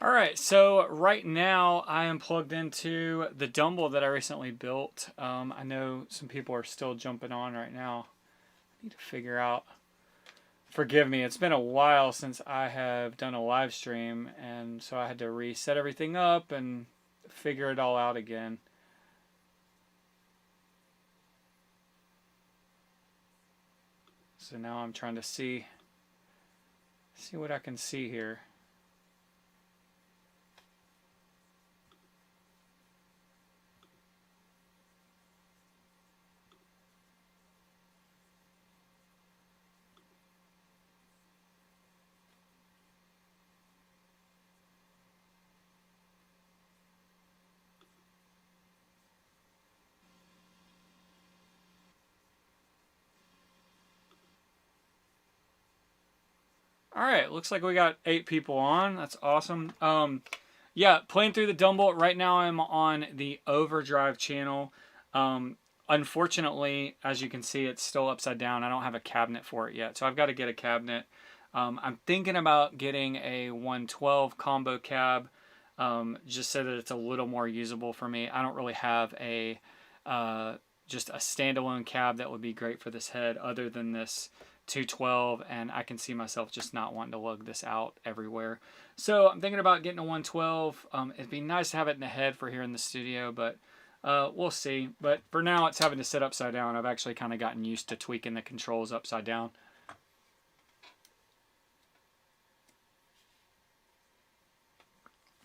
Alright, so right now I am plugged into the Dumble that I recently built. I know some people are still jumping on right now. I need to figure out... Forgive me, it's been a while since I have done a live stream, and so I had to reset everything up and figure it all out again. So now I'm trying to see what I can see here. Alright, looks like we got 8 people on. That's awesome. Yeah, playing through the Dumble. Right now I'm on the Overdrive channel. Unfortunately, as you can see, it's still upside down. I don't have a cabinet for it yet, so I've got to get a cabinet. I'm thinking about getting a 112 combo cab, just so that it's a little more usable for me. I don't really have a just a standalone cab that would be great for this head other than this 212, and I can see myself just not wanting to lug this out everywhere. So I'm thinking about getting a 112. It'd be nice to have it in the head for here in the studio, but we'll see. But for now, it's having to sit upside down. I've actually kind of gotten used to tweaking the controls upside down.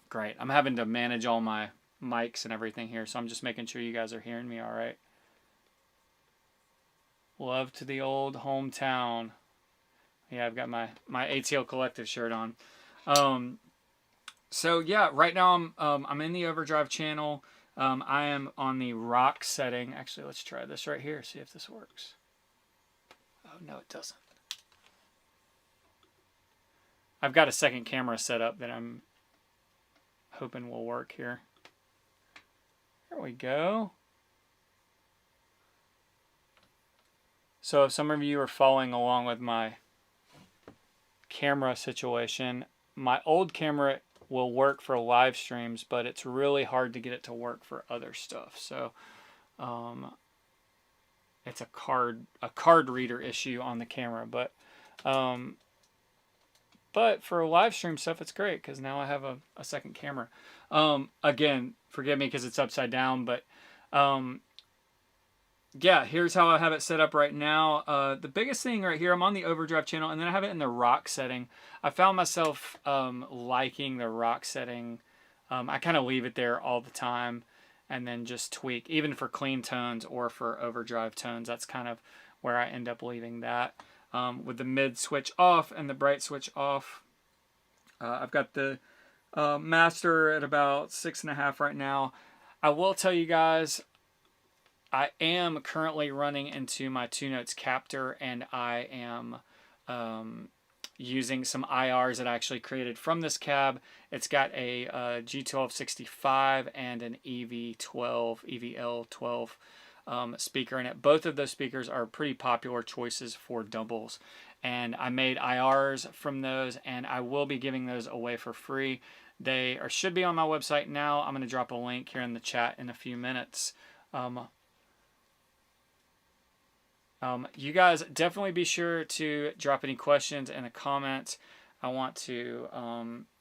Great. I'm having to manage all my mics and everything here, so I'm just making sure you guys are hearing me all right. Love to the old hometown. Yeah, I've got my ATL Collective shirt on. So yeah, right now I'm in the Overdrive channel. I am on the rock setting. Actually, let's try this right here. See if this works. Oh no, it doesn't. I've got a second camera set up that I'm hoping will work here. There we go. So if some of you are following along with my camera situation, my old camera will work for live streams, but it's really hard to get it to work for other stuff. So it's a card reader issue on the camera, but for live stream stuff, it's great because now I have a second camera. Again, forgive me because it's upside down, but yeah, here's how I have it set up right now. The biggest thing right here, I'm on the Overdrive channel, and then I have it in the rock setting. I found myself liking the rock setting. I kind of leave it there all the time and then just tweak, even for clean tones or for overdrive tones. That's kind of where I end up leaving that. With the mid switch off and the bright switch off. I've got the master at about 6.5 right now. I will tell you guys, I am currently running into my 2-notes captor, and I am using some IRs that I actually created from this cab. It's got a G12-65 and an EVL-12 speaker in it. Both of those speakers are pretty popular choices for doubles, and I made IRs from those, and I will be giving those away for free. They should be on my website now. I'm going to drop a link here in the chat in a few minutes. You guys definitely be sure to drop any questions in the comments. I want to,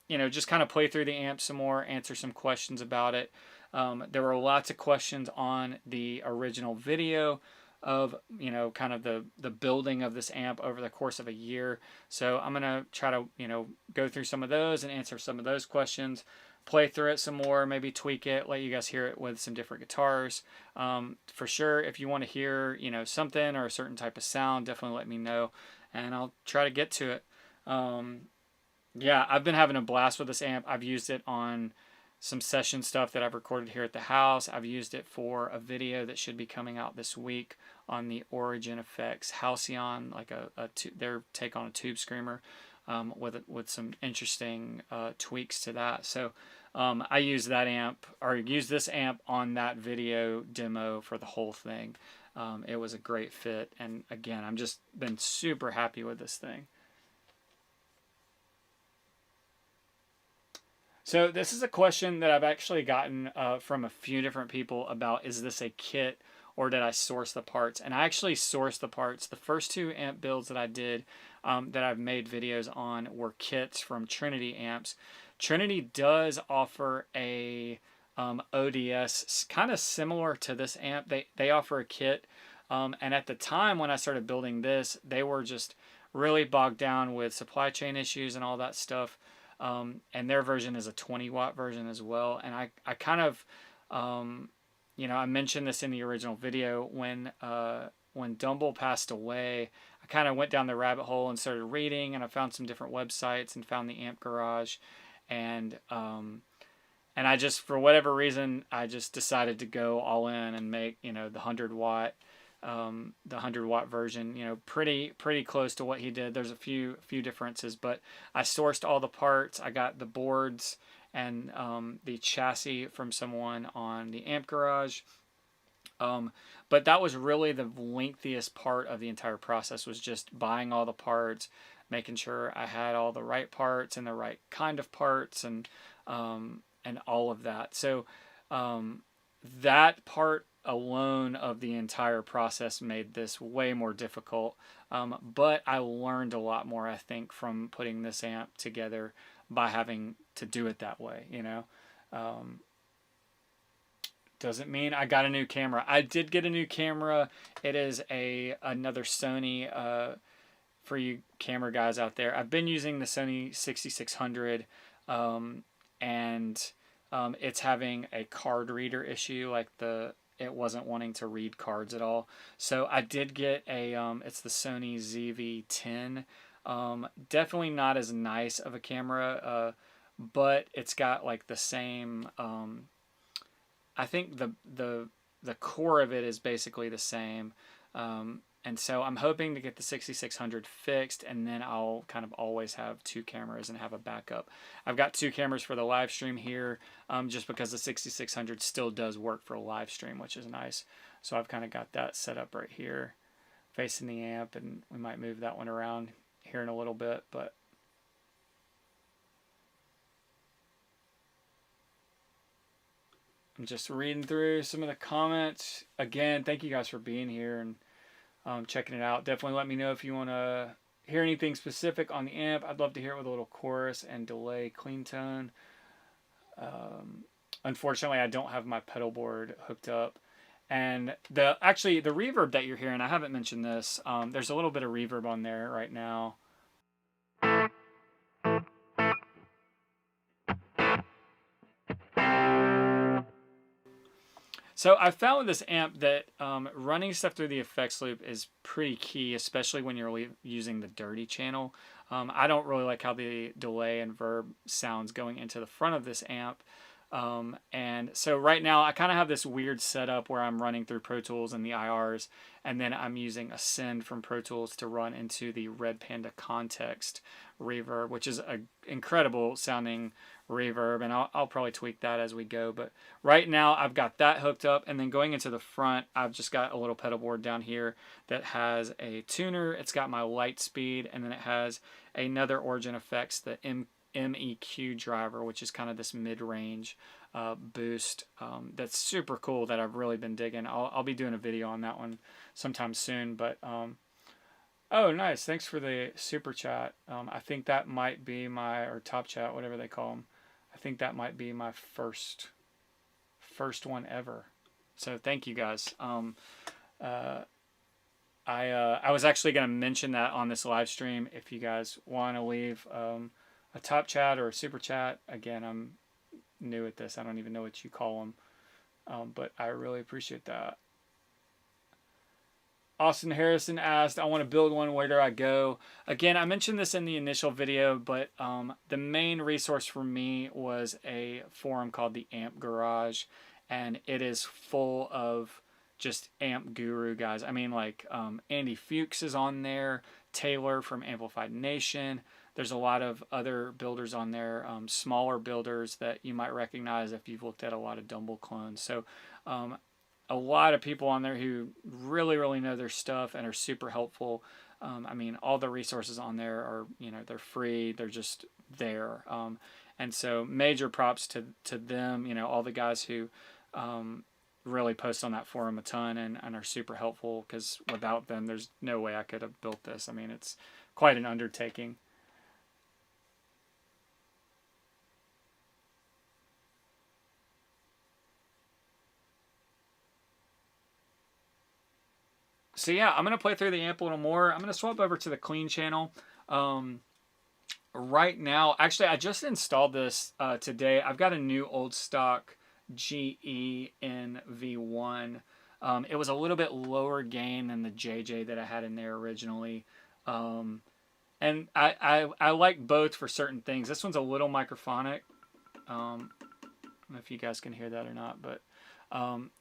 you know, just kind of play through the amp some more, answer some questions about it. There were lots of questions on the original video of, you know, kind of the building of this amp over the course of a year. So I'm going to try to, you know, go through some of those and answer some of those questions, play through it some more, maybe tweak it, let you guys hear it with some different guitars. For sure, if you want to hear, you know, something or a certain type of sound, definitely let me know and I'll try to get to it. Yeah, I've been having a blast with this amp. I've used it on some session stuff that I've recorded here at the house. I've used it for a video that should be coming out this week on the Origin Effects Halcyon, like their take on a tube screamer, with some interesting tweaks to that. So I use that amp, or use this amp on that video demo for the whole thing. It was a great fit, and again, I'm just been super happy with this thing. So this is a question that I've actually gotten from a few different people about, is this a kit or did I source the parts? And I actually sourced the parts. The first two amp builds that I did that I've made videos on were kits from Trinity amps. Trinity does offer a ODS kind of similar to this amp. They offer a kit. And at the time when I started building this, they were just really bogged down with supply chain issues and all that stuff. And their version is a 20-watt version as well. And I kind of, you know, I mentioned this in the original video when Dumble passed away. I kind of went down the rabbit hole and started reading, and I found some different websites and found the Amp Garage, and I just, for whatever reason, I just decided to go all in and make, you know, the 100-watt. The 100-watt version, you know, pretty close to what he did. There's a few differences, but I sourced all the parts. I got the boards and the chassis from someone on the Amp Garage. But that was really the lengthiest part of the entire process, was just buying all the parts, making sure I had all the right parts and the right kind of parts, and all of that. So that part alone of the entire process made this way more difficult, but I learned a lot more, I think, from putting this amp together by having to do it that way, you know. Doesn't mean I got a new camera. I did get a new camera. It is another Sony, for you camera guys out there. I've been using the Sony 6600, and it's having a card reader issue, like it wasn't wanting to read cards at all. So I did get it's the Sony ZV-10. Definitely not as nice of a camera, but it's got like the same, I think the core of it is basically the same. And so I'm hoping to get the 6600 fixed, and then I'll kind of always have two cameras and have a backup. I've got two cameras for the live stream here, just because the 6600 still does work for a live stream, which is nice. So I've kind of got that set up right here, facing the amp, and we might move that one around here in a little bit, but I'm just reading through some of the comments. Again, thank you guys for being here and checking it out. Definitely let me know if you want to hear anything specific on the amp. I'd love to hear it with a little chorus and delay clean tone. Unfortunately, I don't have my pedal board hooked up. And actually the reverb that you're hearing, I haven't mentioned this. There's a little bit of reverb on there right now. So I found with this amp that running stuff through the effects loop is pretty key, especially when you're using the dirty channel. I don't really like how the delay and verb sounds going into the front of this amp. And so right now I kind of have this weird setup where I'm running through Pro Tools and the IRs, and then I'm using a send from Pro Tools to run into the Red Panda Context reverb, which is an incredible sounding reverb, and I'll probably tweak that as we go. But right now I've got that hooked up, and then going into the front, I've just got a little pedal board down here that has a tuner. It's got my Lightspeed, and then it has another Origin Effects, the MEQ driver, which is kind of this mid-range boost that's super cool, that I've really been digging. I'll be doing a video on that one sometime soon. But oh, nice, thanks for the super chat. I think that might be my, or top chat, whatever they call them, I think that might be my first first one ever. So thank you guys. I was actually going to mention that on this live stream. If you guys want to leave a top chat or a super chat, again, I'm new at this. I don't even know what you call them, but I really appreciate that. Austin Harrison asked, I want to build one. Where do I go? Again, I mentioned this in the initial video, but the main resource for me was a forum called the Amp Garage, and it is full of just amp guru guys. I mean, like Andy Fuchs is on there, Taylor from Amplified Nation. There's a lot of other builders on there, smaller builders that you might recognize if you've looked at a lot of Dumble clones. So a lot of people on there who really, really know their stuff and are super helpful. I mean, all the resources on there are, you know, they're free. They're just there. And so major props to them, you know, all the guys who really post on that forum a ton and are super helpful, because without them, there's no way I could have built this. I mean, it's quite an undertaking. So yeah, I'm going to play through the amp a little more. I'm going to swap over to the clean channel. Right now, actually, I just installed this today. I've got a new old stock GE in V1. It was a little bit lower gain than the JJ that I had in there originally. And I like both for certain things. This one's a little microphonic. I don't know if you guys can hear that or not, but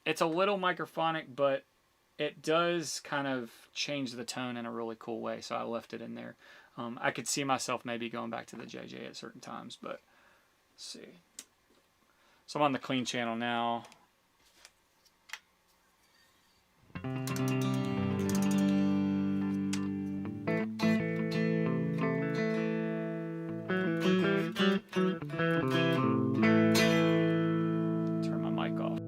it's a little microphonic, but it does kind of change the tone in a really cool way, so I left it in there. I could see myself maybe going back to the JJ at certain times, but let's see. So I'm on the clean channel now. Turn my mic off.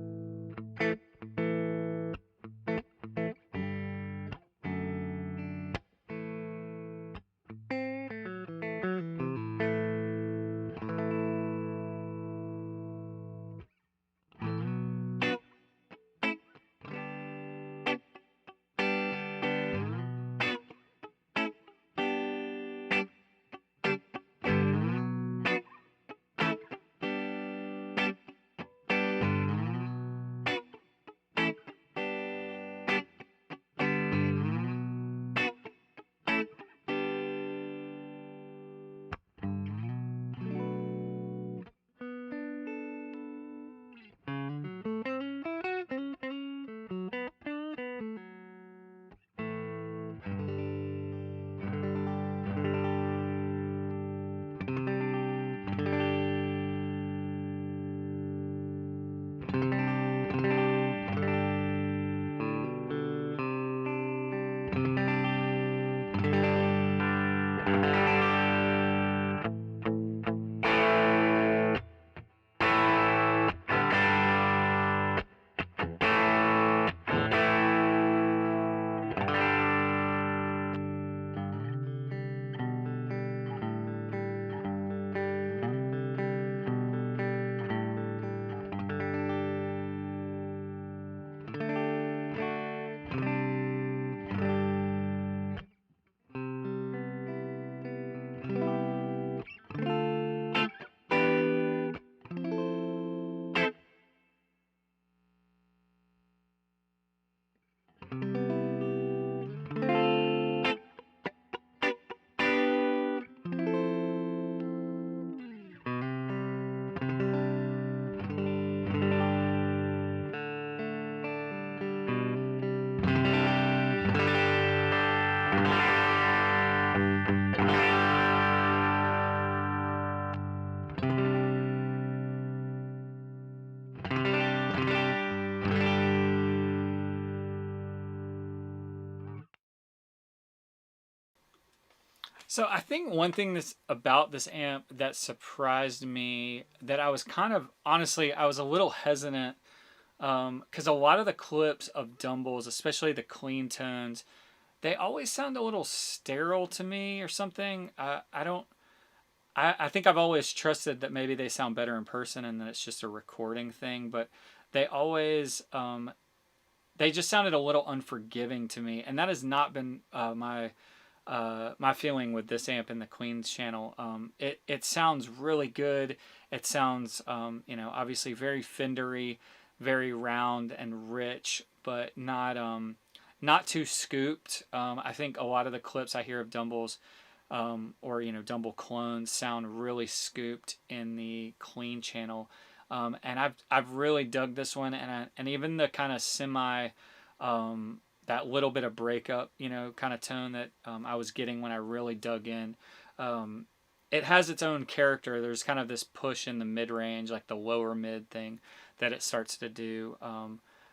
So I think one thing that's about this amp that surprised me, that I was kind of, honestly, I was a little hesitant, because a lot of the clips of Dumbles, especially the clean tones, they always sound a little sterile to me or something. I think I've always trusted that maybe they sound better in person and that it's just a recording thing, but they always they just sounded a little unforgiving to me, and that has not been my feeling with this amp in the Clean channel. It sounds really good. It sounds you know, obviously very Fendery, very round and rich, but not too scooped. I think a lot of the clips I hear of Dumbles or you know, Dumble clones sound really scooped in the Clean channel. And I've really dug this one, and even the kind of semi that little bit of breakup, you know, kind of tone that I was getting when I really dug in. It has its own character. There's kind of this push in the mid range, like the lower mid thing that it starts to do.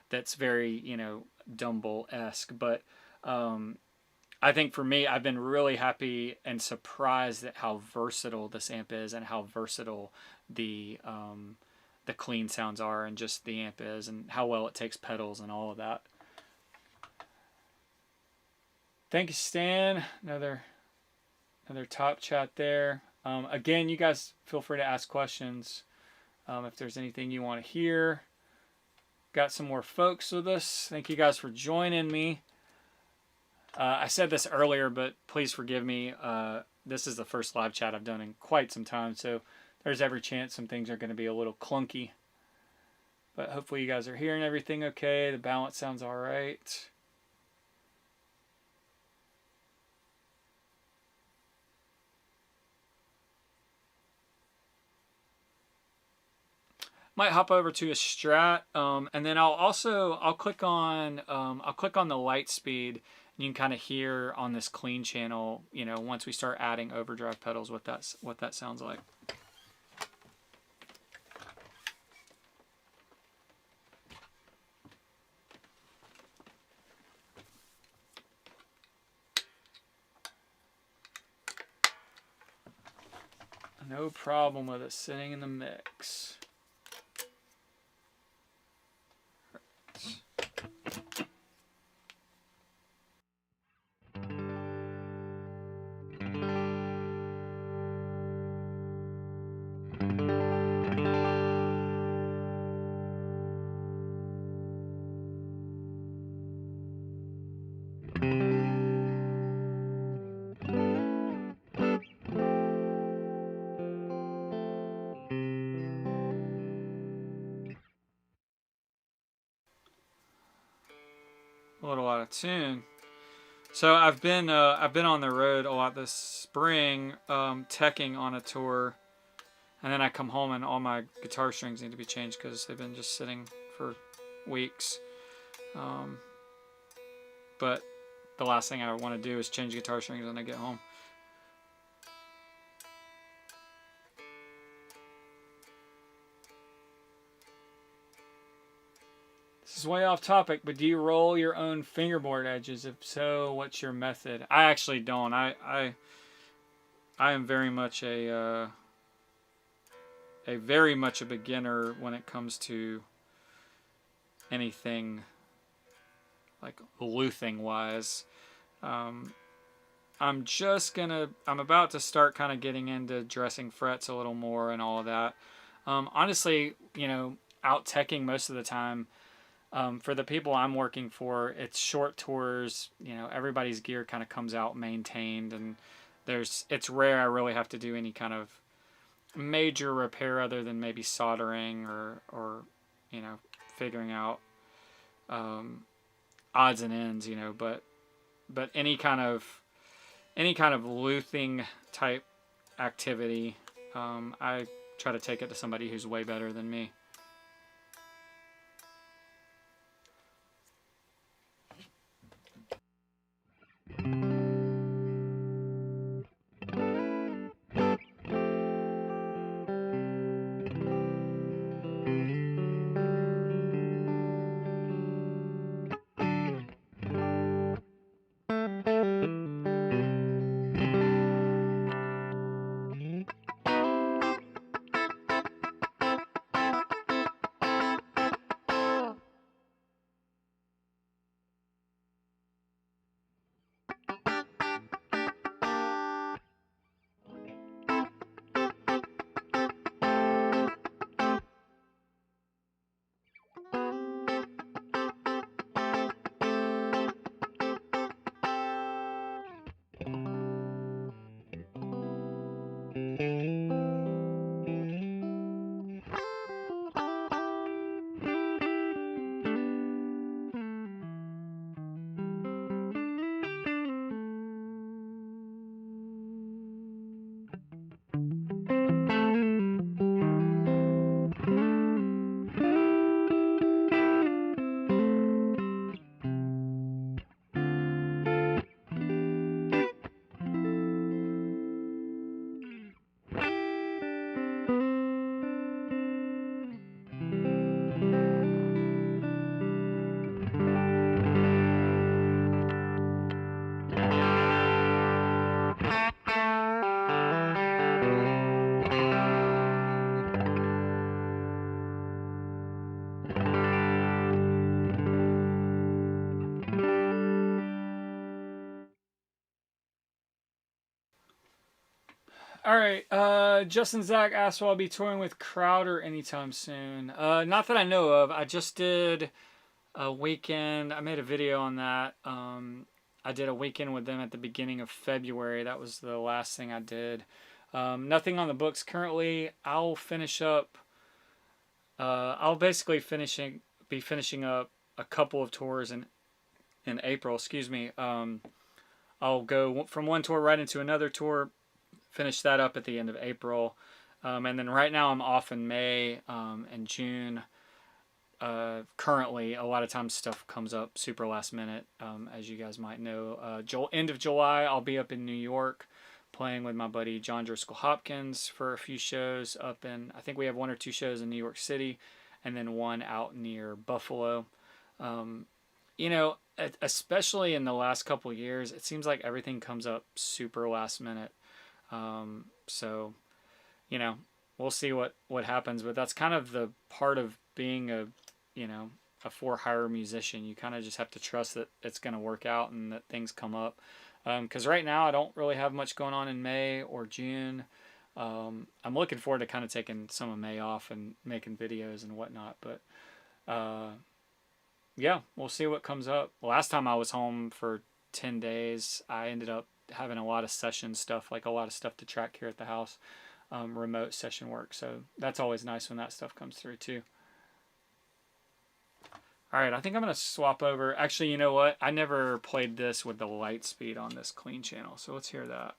That's very, you know, Dumble-esque, but I think for me, I've been really happy and surprised at how versatile this amp is, and how versatile the Clean sounds are, and just the amp is, and how well it takes pedals and all of that. Thank you, Stan. Another top chat there. Again, you guys feel free to ask questions if there's anything you want to hear. Got some more folks with us. Thank you guys for joining me. I said this earlier, but please forgive me. This is the first live chat I've done in quite some time, so there's every chance some things are going to be a little clunky. But hopefully you guys are hearing everything okay. The balance sounds all right. Might hop over to a Strat, and then I'll click on the Lightspeed, and you can kind of hear on this Clean channel, you know, once we start adding overdrive pedals, what that sounds like. No problem with it sitting in the mix. A little out of tune. So I've been on the road a lot this spring, teching on a tour, and then I come home and all my guitar strings need to be changed because they've been just sitting for weeks. But the last thing I want to do is change guitar strings when I get home. This is way off topic, but do you roll your own fingerboard edges? If so, what's your method? I actually don't. I am very much a beginner when it comes to anything like luthing wise. I'm about to start kind of getting into dressing frets a little more and all of that. Honestly, you know, out teching most of the time. For the people I'm working for, it's short tours. You know, everybody's gear kind of comes out maintained, and it's rare I really have to do any kind of major repair other than maybe soldering or you know, figuring out odds and ends. You know, but any kind of luthing type activity, I try to take it to somebody who's way better than me. All right. Justin Zach asked, will I be touring with Crowder anytime soon? Not that I know of. I just did a weekend. I made a video on that. I did a weekend with them at the beginning of February. That was the last thing I did. Nothing on the books currently. I'll finish up. I'll basically be finishing up a couple of tours in April. Excuse me. I'll go from one tour right into another tour. Finish that up at the end of April, and then right now I'm off in May and June. Currently, a lot of times stuff comes up super last minute, as you guys might know. End of July, I'll be up in New York playing with my buddy John Driscoll Hopkins for a few shows up in, I think we have 1 or 2 shows in New York City, and then one out near Buffalo. You know, especially in the last couple of years, it seems like everything comes up super last minute. So, you know, we'll see what happens, but that's kind of the part of being a for-hire musician. You kind of just have to trust that it's going to work out and that things come up. Because right now I don't really have much going on in May or June. I'm looking forward to kind of taking some of May off and making videos and whatnot, but, yeah, we'll see what comes up. Last time I was home for 10 days, I ended up having a lot of session stuff, like a lot of stuff to track here at the house, remote session work. So that's always nice when that stuff comes through too. All right, I think I'm going to swap over. Actually, you know what? I never played this with the Lightspeed on this clean channel. So let's hear that.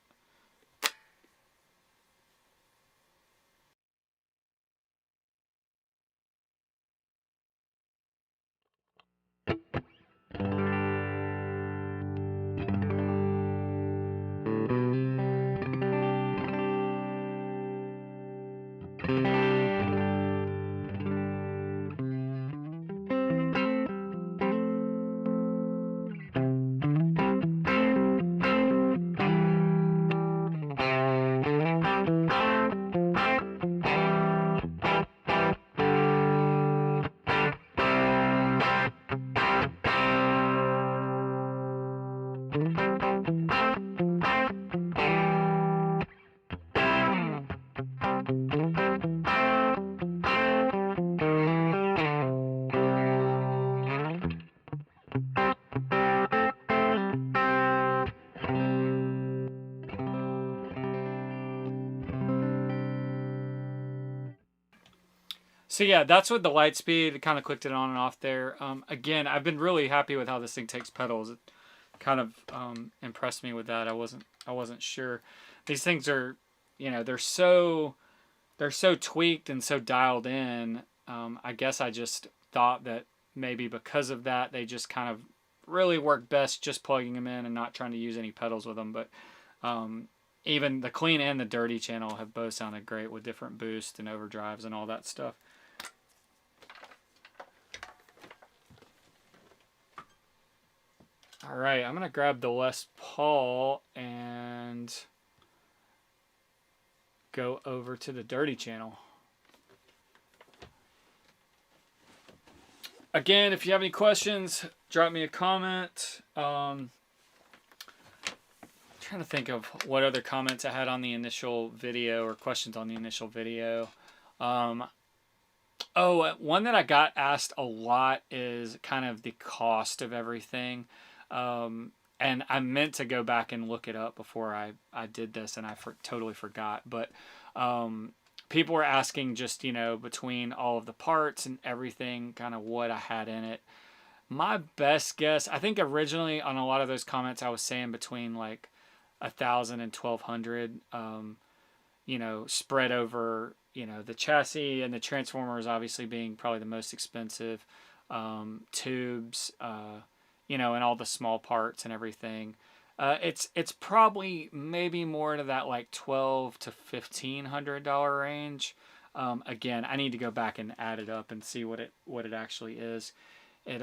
So yeah, that's with the Lightspeed. It kind of clicked it on and off there. Again, I've been really happy with how this thing takes pedals. It kind of impressed me with that. I wasn't sure. These things are, you know, they're so tweaked and so dialed in. I guess I just thought that maybe because of that, they just kind of really work best just plugging them in and not trying to use any pedals with them. But even the clean and the dirty channel have both sounded great with different boosts and overdrives and all that stuff. All right, I'm going to grab the Les Paul and go over to the dirty channel. Again, if you have any questions, drop me a comment. Trying to think of what other comments I had on the initial video or questions on the initial video. Oh, one that I got asked a lot is kind of the cost of everything. And I meant to go back and look it up before I did this, and I totally forgot. But people were asking just, you know, between all of the parts and everything, kind of what I had in it. My best guess, I think originally on a lot of those comments I was saying between like 1,000 and 1,200, you know, spread over, you know, the chassis and the transformers obviously being probably the most expensive, tubes, you know, and all the small parts and everything. It's probably maybe more to that like $1,200 to $1,500 range. Again, I need to go back and add it up and see what it actually is. It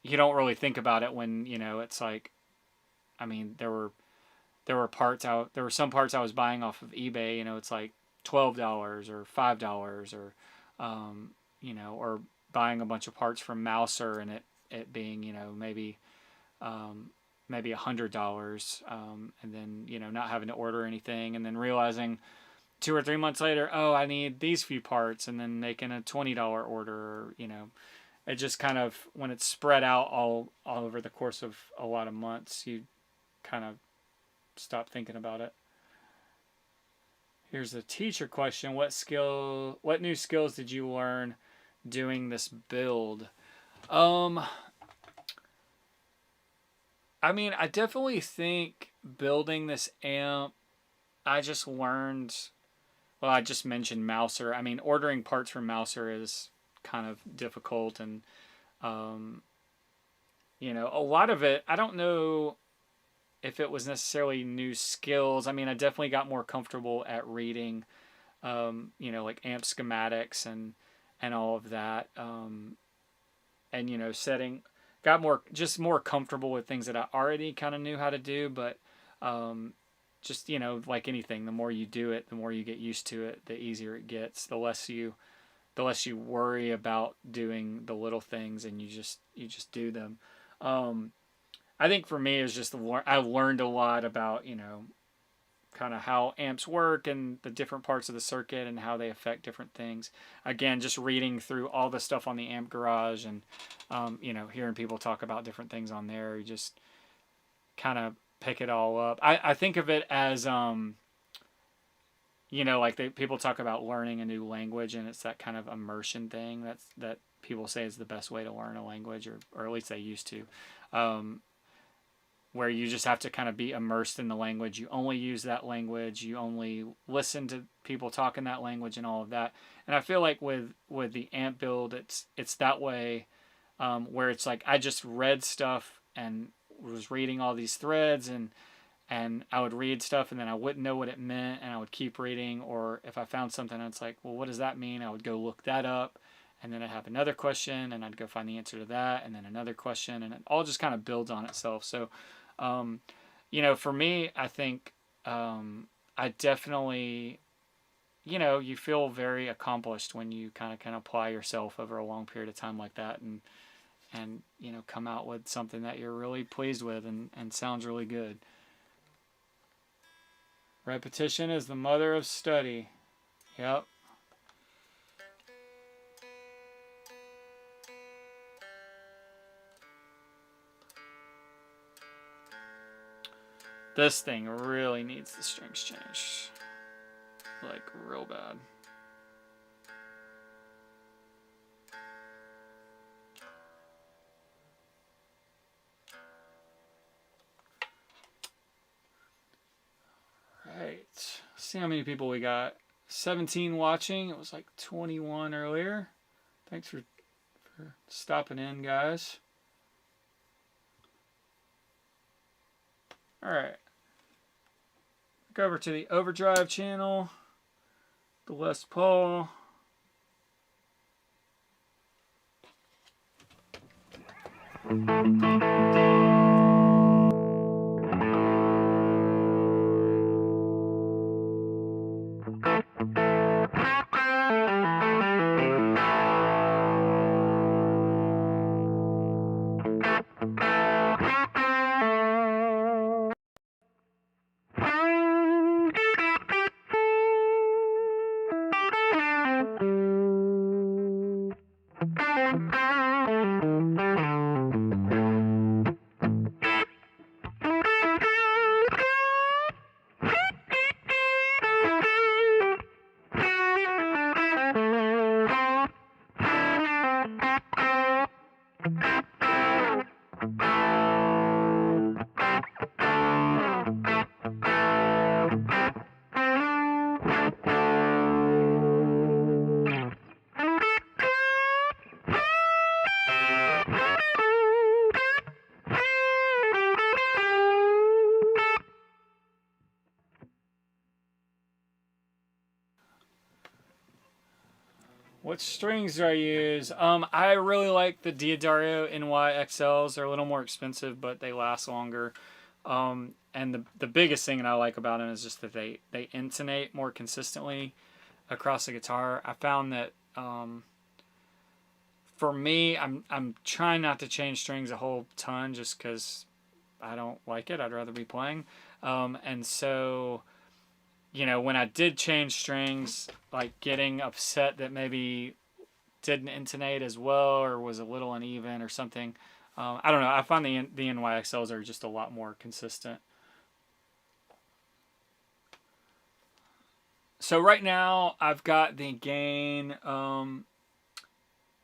you don't really think about it when, you know, it's like, I mean, there were some parts I was buying off of eBay, you know, it's like $12 or $5 or you know, or buying a bunch of parts from Mouser and it being, you know, maybe maybe $100, and then, you know, not having to order anything, and then realizing 2 or 3 months later, oh, I need these few parts, and then making a $20 order, or, you know, it just kind of, when it's spread out all over the course of a lot of months, you kind of stop thinking about it. Here's a teacher question. What new skills did you learn doing this build? I mean, I definitely think building this amp, I just learned, well, I just mentioned Mouser. I mean, ordering parts from Mouser is kind of difficult, and, you know, a lot of it, I don't know if it was necessarily new skills. I mean, I definitely got more comfortable at reading, you know, like amp schematics and all of that. And, you know, got more comfortable with things that I already kind of knew how to do. But just, you know, like anything, the more you do it, the more you get used to it, the easier it gets, the less you worry about doing the little things, and you just do them. I think for me, it's just I learned a lot about, you know, kind of how amps work and the different parts of the circuit and how they affect different things. Again, just reading through all the stuff on the Amp Garage, and, you know, hearing people talk about different things on there, you just kind of pick it all up. I think of it as, you know, like people talk about learning a new language, and it's that kind of immersion thing that people say is the best way to learn a language, or at least they used to. Where you just have to kind of be immersed in the language. You only use that language. You only listen to people talk in that language and all of that. And I feel like with the amp build, it's that way, where it's like I just read stuff and was reading all these threads, and I would read stuff, and then I wouldn't know what it meant, and I would keep reading. Or if I found something, it's like, well, what does that mean? I would go look that up, and then I'd have another question, and I'd go find the answer to that, and then another question, and it all just kind of builds on itself. So, you know, for me, I think, I definitely, you know, you feel very accomplished when you kind of can apply yourself over a long period of time like that, and you know, come out with something that you're really pleased with and sounds really good. Repetition is the mother of study. Yep. This thing really needs the strings changed. Like, real bad. Right. Let's see how many people we got. 17 watching. It was like 21 earlier. Thanks for stopping in, guys. Alright. Go over to the Overdrive channel. The Les Paul. What strings do I use? I really like the Diodario NY XLs. They're a little more expensive, but they last longer. And the biggest thing that I like about them is just that they intonate more consistently across the guitar. I found that, for me, I'm trying not to change strings a whole ton, just because I don't like it. I'd rather be playing. And so, you know, when I did change strings, like getting upset that maybe didn't intonate as well or was a little uneven or something. I don't know. I find the NYXLs are just a lot more consistent. So right now I've got the gain.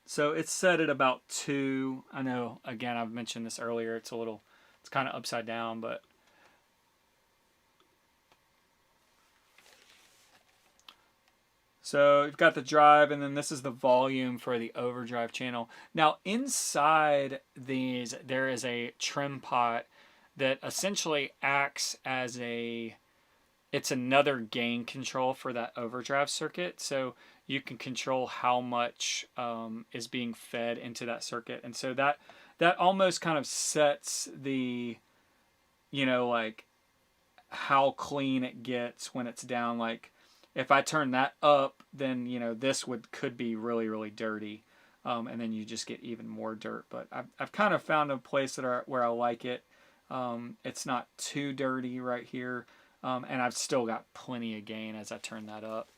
So it's set at about 2. I know, again, I've mentioned this earlier. It's kind of upside down, but so you've got the drive, and then this is the volume for the overdrive channel. Now inside these, there is a trim pot that essentially acts as it's another gain control for that overdrive circuit. So you can control how much is being fed into that circuit. And so that almost kind of sets the, you know, like how clean it gets when it's down. Like if I turn that up, then, you know, this could be really, really dirty. And then you just get even more dirt. But I've kind of found a place where I like it. It's not too dirty right here. And I've still got plenty of gain as I turn that up.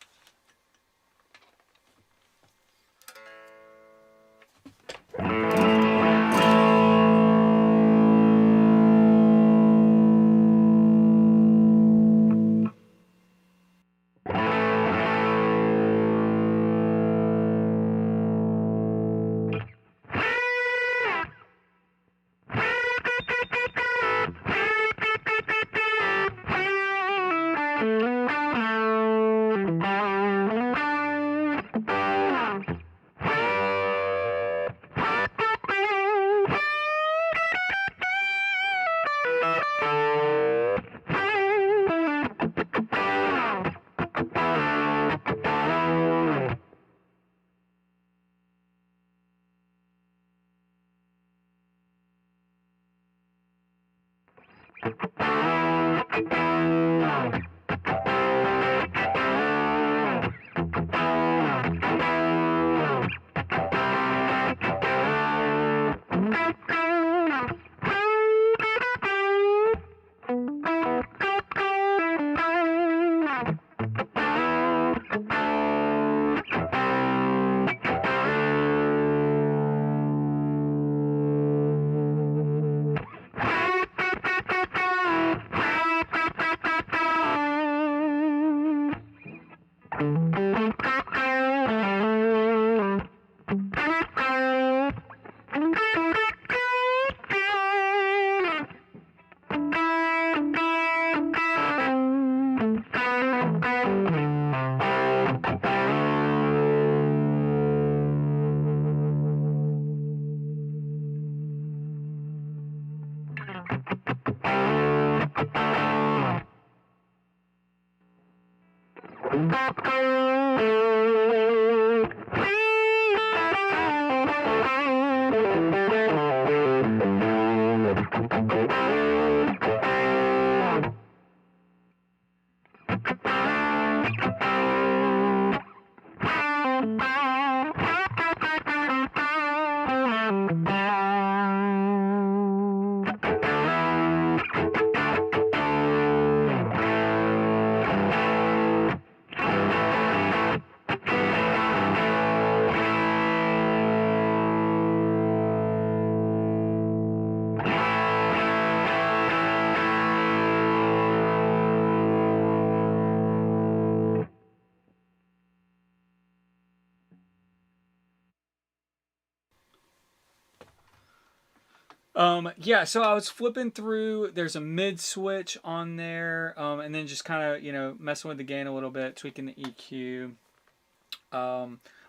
Yeah, so I was flipping through. There's a mid switch on there, and then just kind of, you know, messing with the gain a little bit, tweaking the EQ.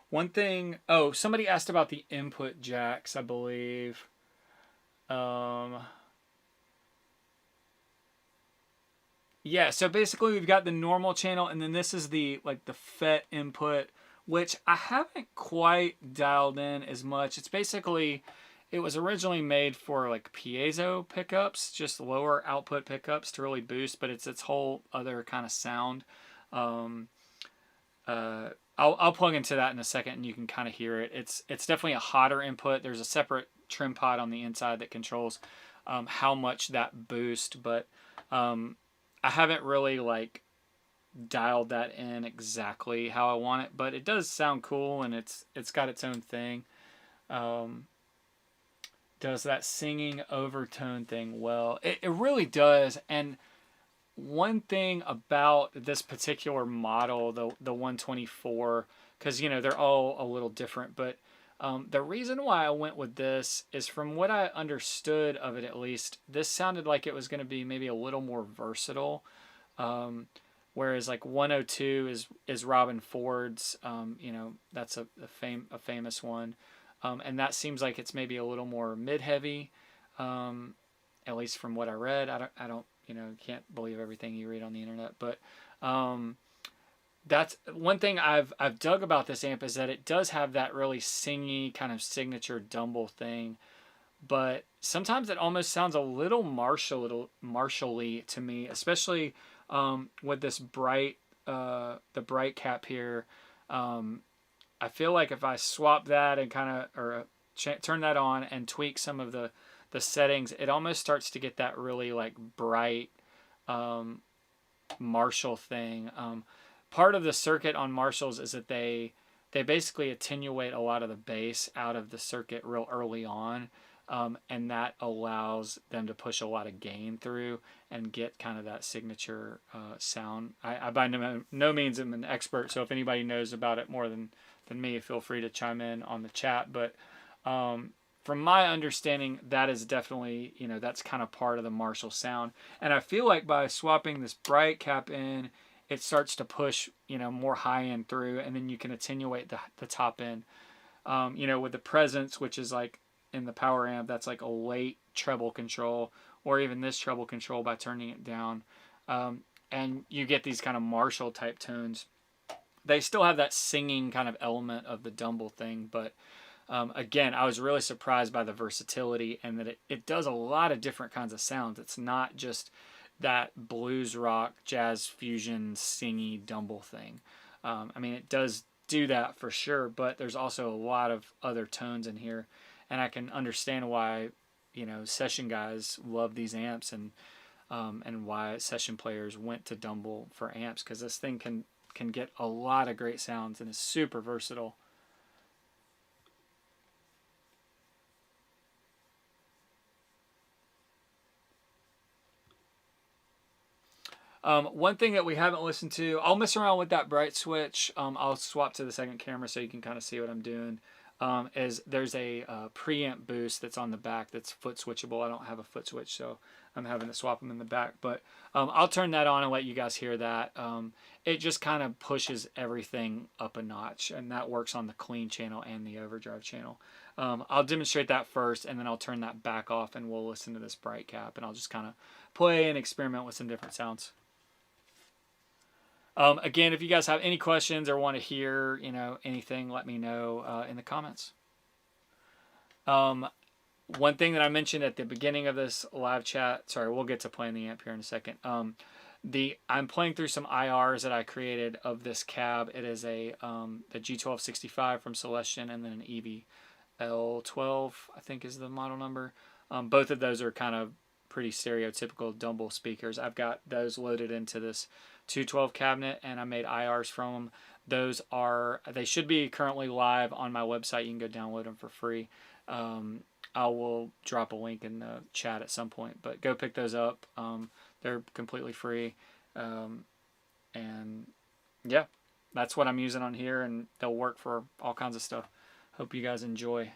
One thing, somebody asked about the input jacks, I believe. Yeah, so basically we've got the normal channel, and then this is the FET input, which I haven't quite dialed in as much. It's basically, it was originally made for like piezo pickups, just lower output pickups to really boost, but it's its whole other kind of sound. I'll plug into that in a second, and you can kind of hear it. It's definitely a hotter input. There's a separate trim pot on the inside that controls how much that boost, but I haven't really like dialed that in exactly how I want it, but it does sound cool, and it's got its own thing. Does that singing overtone thing well. It really does. And one thing about this particular model, the 124, because you know they're all a little different, but the reason why I went with this is, from what I understood of it at least, this sounded like it was going to be maybe a little more versatile. Whereas like 102 is Robin Ford's, you know, that's a famous one. And that seems like it's maybe a little more mid-heavy, at least from what I read. I don't, you know, can't believe everything you read on the internet. But that's one thing I've dug about this amp, is that it does have that really singy kind of signature Dumble thing. But sometimes it almost sounds a little Marshall-y to me, especially with this bright, the bright cap here. I feel like if I swap that and kind of, or turn that on and tweak some of the settings, it almost starts to get that really like bright Marshall thing. Part of the circuit on Marshalls is that they basically attenuate a lot of the bass out of the circuit real early on. And that allows them to push a lot of gain through and get kind of that signature sound. I by no means am an expert, so if anybody knows about it more than me, feel free to chime in on the chat. But from my understanding, that is definitely, you know, that's kind of part of the Marshall sound. And I feel like by swapping this bright cap in, it starts to push, you know, more high end through, and then you can attenuate the top end. You know, with the Presence, which is like in the power amp, that's like a late treble control, or even this treble control by turning it down. And you get these kind of Marshall type tones. They still have that singing kind of element of the Dumble thing, but again, I was really surprised by the versatility, and that it does a lot of different kinds of sounds. It's not just that blues rock, jazz fusion, singy Dumble thing. I mean, it does do that for sure, but there's also a lot of other tones in here, and I can understand why, you know, session guys love these amps, and why session players went to Dumble for amps, because this thing can get a lot of great sounds and is super versatile. One thing that we haven't listened to, I'll mess around with that bright switch. I'll swap to the second camera so you can kind of see what I'm doing. Is there's a preamp boost that's on the back that's foot switchable. I don't have a foot switch, so I'm having to swap them in the back. But I'll turn that on and let you guys hear that. It just kind of pushes everything up a notch, and that works on the Clean channel and the Overdrive channel. I'll demonstrate that first, and then I'll turn that back off, and we'll listen to this bright cap, and I'll just kind of play and experiment with some different sounds. Again, if you guys have any questions or want to hear, you know, anything, let me know in the comments. One thing that I mentioned at the beginning of this live chat, sorry, we'll get to playing the amp here in a second. I'm playing through some IRs that I created of this cab. It is a the G12-65 from Celestion, and then an EVL-12, I think is the model number. Both of those are kind of pretty stereotypical Dumble speakers. I've got those loaded into this 212 cabinet, and I made IRs from them. They should be currently live on my website. You can go download them for free. I will drop a link in the chat at some point, but go pick those up. They're completely free. And yeah, that's what I'm using on here, and they'll work for all kinds of stuff. Hope you guys enjoy.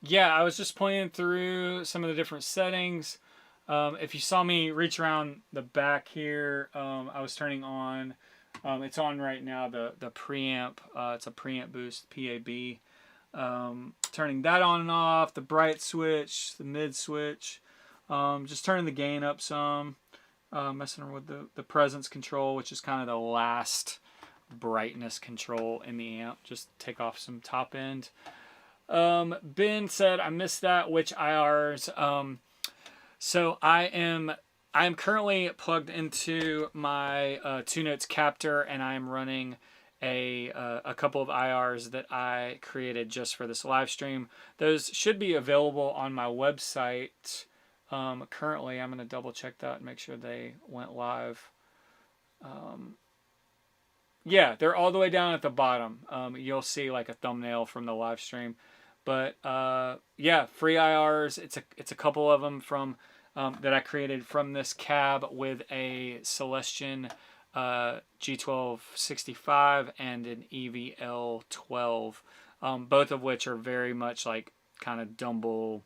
yeah, I was just playing through some of the different settings. If you saw me reach around the back here, I was turning on, it's on right now, the preamp. It's a Preamp Boost, PAB. Turning that on and off, the bright switch, the mid switch, just turning the gain up some, messing with the presence control, which is kind of the last brightness control in the amp. Just take off some top end. Ben said, I missed that, which IRs? So I am currently plugged into my 2 Notes captor, and I am running a couple of IRs that I created just for this live stream. Those should be available on my website. Currently, I'm going to double check that and make sure they went live. Yeah, they're all the way down at the bottom. You'll see like a thumbnail from the live stream. But yeah, free IRs. It's a couple of them from that I created from this cab with a Celestion G12-65 and an EVL-12, both of which are very much like kind of Dumble,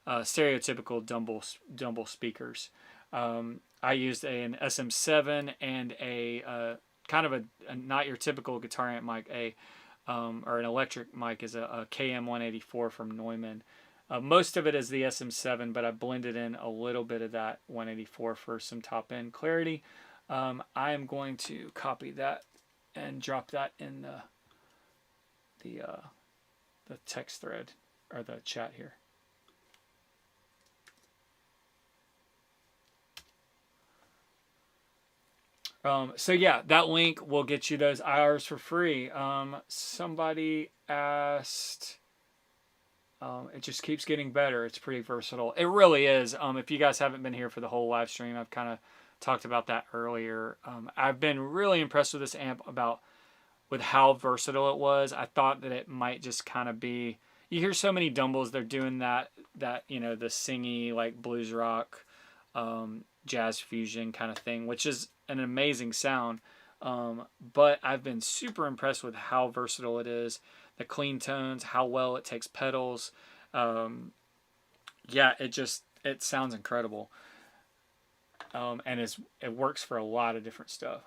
stereotypical Dumble speakers. I used an SM7 and a kind of a not your typical guitar amp mic, or an electric mic is a KM184 from Neumann. Most of it is the SM7, but I blended in a little bit of that 184 for some top end clarity. I am going to copy that and drop that in the text thread or the chat here. So yeah, that link will get you those IRs for free. Somebody asked, it just keeps getting better. It's pretty versatile. It really is. If you guys haven't been here for the whole live stream, I've kind of talked about that earlier. I've been really impressed with this amp with how versatile it was. I thought that it might just kind of be, you hear so many Dumbles, they're doing that, you know, the singy, like blues rock, jazz fusion kind of thing, which is an amazing sound. But I've been super impressed with how versatile it is, the clean tones, how well it takes pedals. Yeah, it sounds incredible. And it works for a lot of different stuff.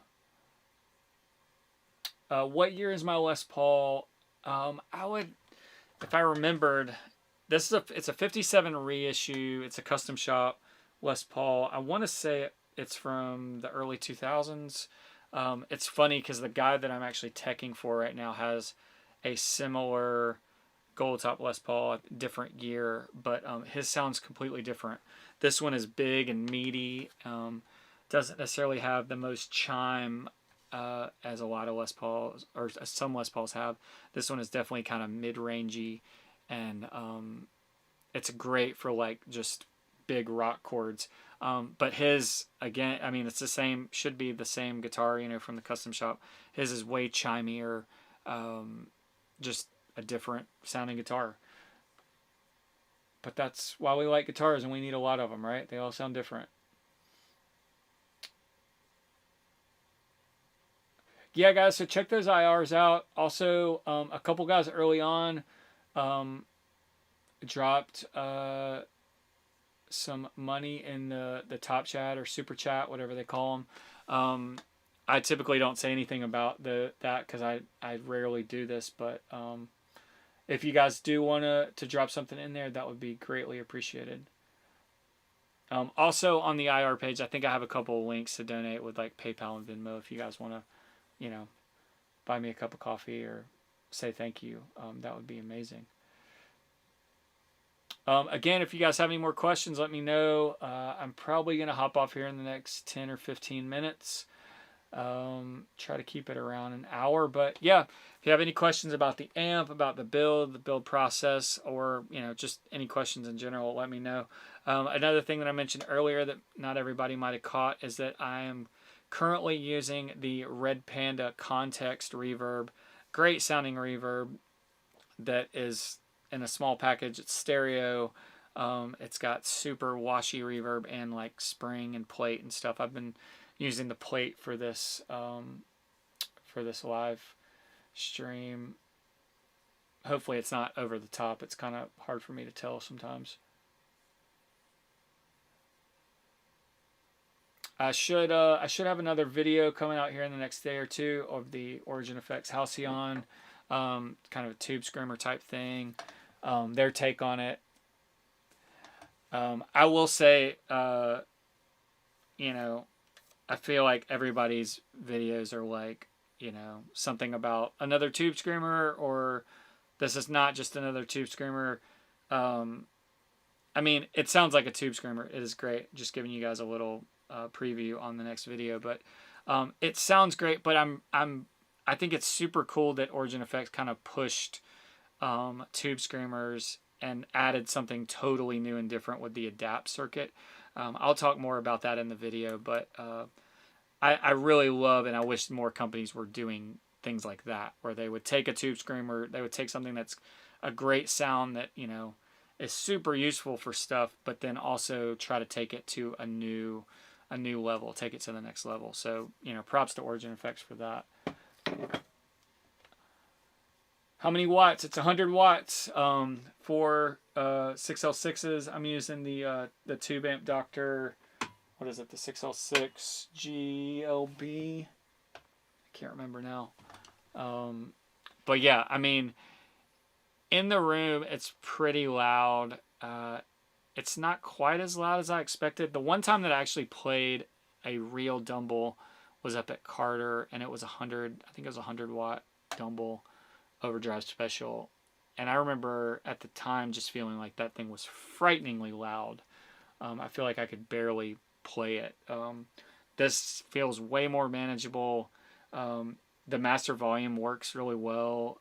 What year is my Les Paul? I would, if I remembered, it's a 57 reissue. It's a custom shop Les Paul. I want to say it's from the early 2000s. It's funny because the guy that I'm actually teching for right now has a similar gold top Les Paul, different gear, but his sounds completely different. This one is big and meaty. Doesn't necessarily have the most chime as a lot of Les Pauls, or some Les Pauls have. This one is definitely kind of mid-rangey, and it's great for like just big rock chords. But his, again, I mean, it's the same, should be the same guitar, you know, from the custom shop. His is way chimier, just a different sounding guitar. But that's why we like guitars, and we need a lot of them, right? They all sound different. Yeah, guys, so check those IRs out. Also, a couple guys early on dropped some money in the top chat or super chat, whatever they call them. I typically don't say anything about that because I rarely do this, but if you guys do want to drop something in there, that would be greatly appreciated. Also on the IR page, I think I have a couple of links to donate with like PayPal and Venmo if you guys want to, you know, buy me a cup of coffee or say thank you. That would be amazing. Again, if you guys have any more questions, let me know. I'm probably going to hop off here in the next 10 or 15 minutes. Try to keep it around an hour. But yeah, if you have any questions about the amp, about the build process, or, you know, just any questions in general, let me know. Another thing that I mentioned earlier that not everybody might have caught is that I am currently using the Red Panda Context reverb. Great sounding reverb that is in a small package. It's stereo. It's got super washy reverb and like spring and plate and stuff. I've been using the plate for this live stream. hopefully it's not over the top. It's kind of hard for me to tell sometimes. I should have another video coming out here in the next day or two of the Origin Effects Halcyon, kind of a tube screamer type thing, their take on it. I will say, you know, I feel like everybody's videos are like, you know, something about another tube screamer, or this is not just another tube screamer. I mean, it sounds like a tube screamer. It is great. Just giving you guys a little preview on the next video, but it sounds great. But I think it's super cool that Origin Effects kind of pushed tube screamers and added something totally new and different with the Adapt circuit. I'll talk more about that in the video, but I really love, and I wish more companies were doing things like that, where they would take a tube screamer, they would take something that's a great sound that, you know, is super useful for stuff, but then also try to take it to a new level, take it to the next level. So, you know, props to Origin Effects for that. How many watts? It's 100 watts for 6L6s. I'm using the Tube Amp Doctor. What is it? The 6L6 GLB. I can't remember now. But yeah, I mean, in the room, it's pretty loud. It's not quite as loud as I expected. The one time that I actually played a real Dumble was up at Carter, and it was 100. I think it was 100 watt Dumble Overdrive Special, and I remember at the time just feeling like that thing was frighteningly loud. I feel like I could barely play it. This feels way more manageable. The master volume works really well.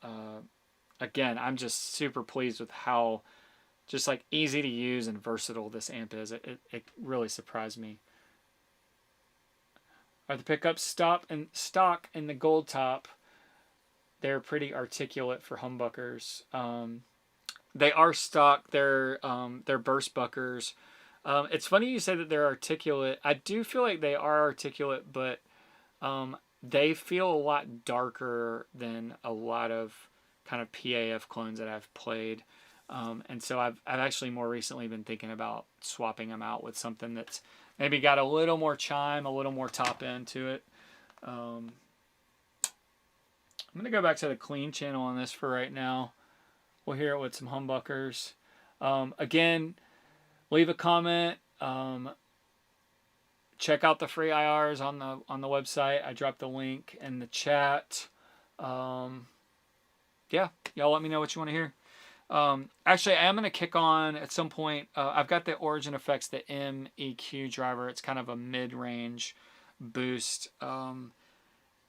Again, I'm just super pleased with how just like easy to use and versatile this amp is. It really surprised me. Are the pickups stock in the gold top? They're pretty articulate for humbuckers. They are stock. They're burst buckers. It's funny you say that they're articulate. I do feel like they are articulate, but they feel a lot darker than a lot of kind of PAF clones that I've played. And so I've actually more recently been thinking about swapping them out with something that's maybe got a little more chime, a little more top end to it. I'm going to go back to the clean channel on this for right now. We'll hear it with some humbuckers. Again, leave a comment. Check out the free IRs on the website. I dropped the link in the chat. Yeah, y'all let me know what you want to hear. Actually, I am going to kick on at some point. I've got the Origin Effects, the MEQ driver. It's kind of a mid-range boost.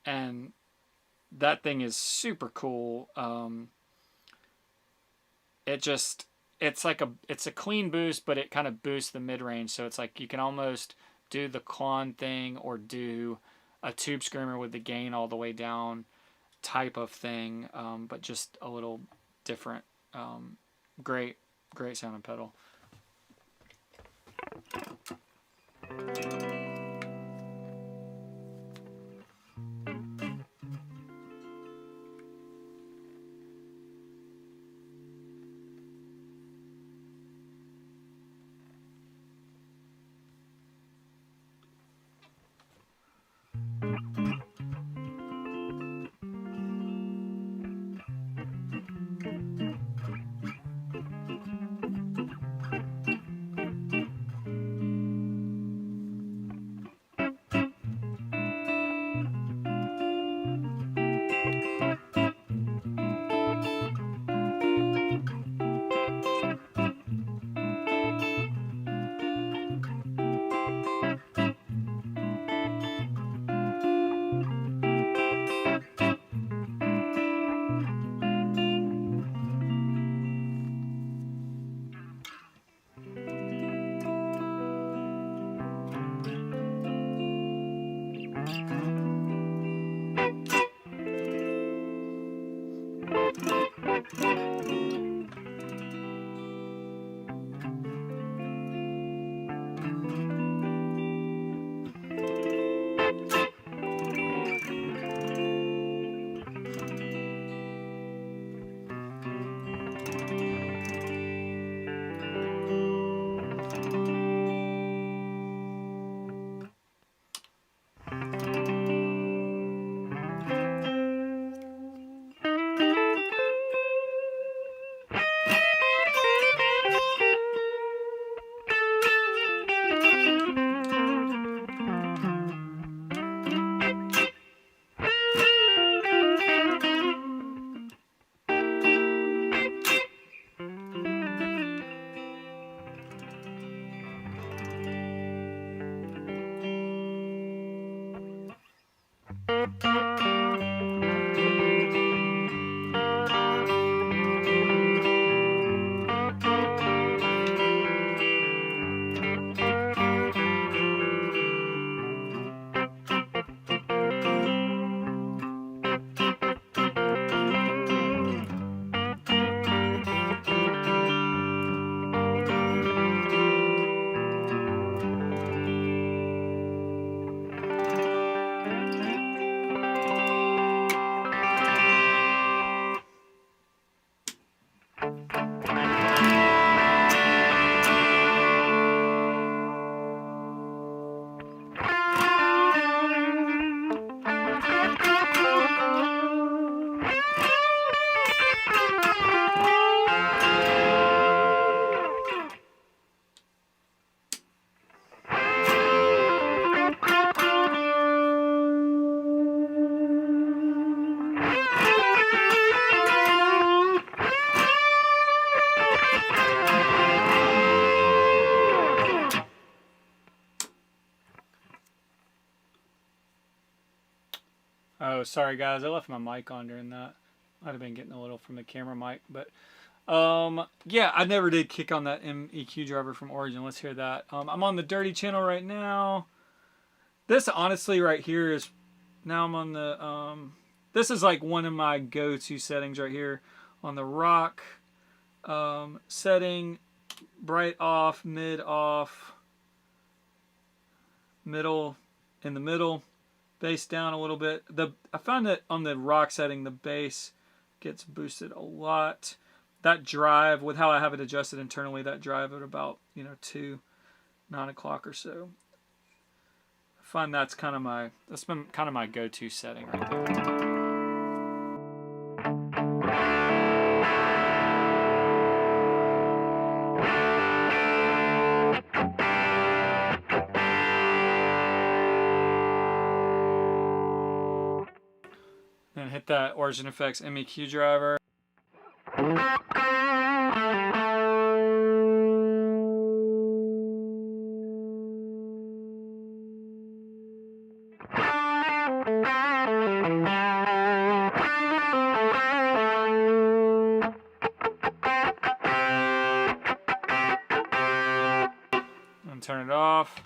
And that thing is super cool. It's a clean boost, but it kind of boosts the mid-range. So it's like you can almost do the Klon thing or do a tube screamer with the gain all the way down type of thing, but just a little different. Great sounding pedal. Oh, sorry guys, I left my mic on during that. Might have been getting a little from the camera mic, but yeah, I never did kick on that MEQ driver from Origin. Let's hear that. I'm on the dirty channel right now. This honestly right here is, now I'm on the, this is like one of my go-to settings right here on the rock setting, bright off, mid off, middle, in the middle, bass down a little bit. I found that on the rock setting, the bass gets boosted a lot. That drive, with how I have it adjusted internally, that drive at about, 9 o'clock or so. I find that's been kind of my go-to setting right there. Then hit that Origin Effects MEQ driver. And turn it off.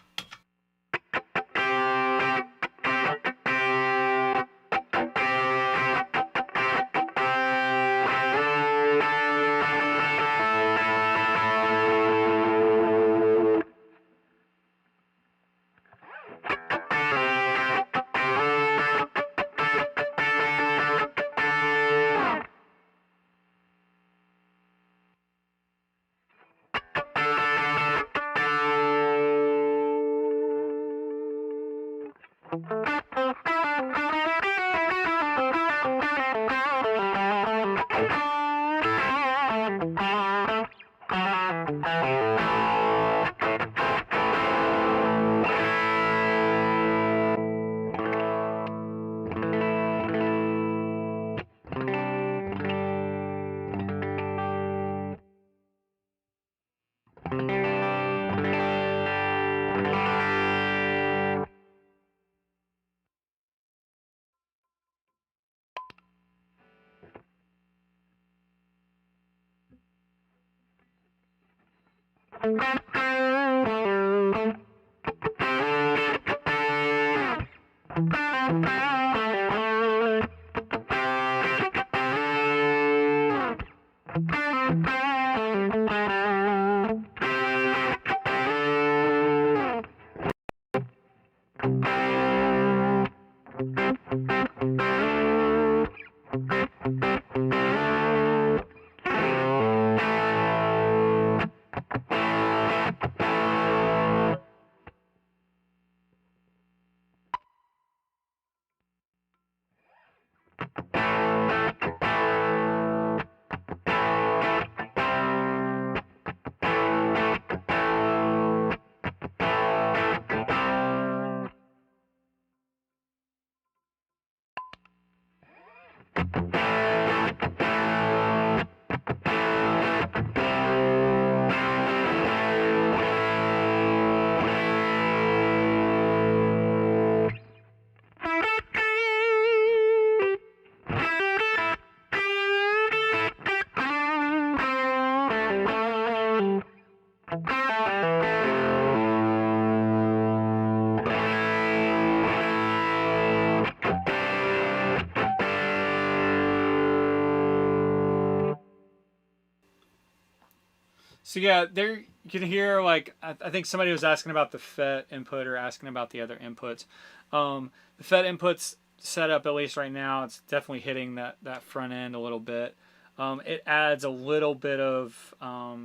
So yeah, there you can hear, like, I think somebody was asking about the FET input or asking about the other inputs. The FET inputs setup, at least right now, it's definitely hitting that front end a little bit. It adds a little bit of, I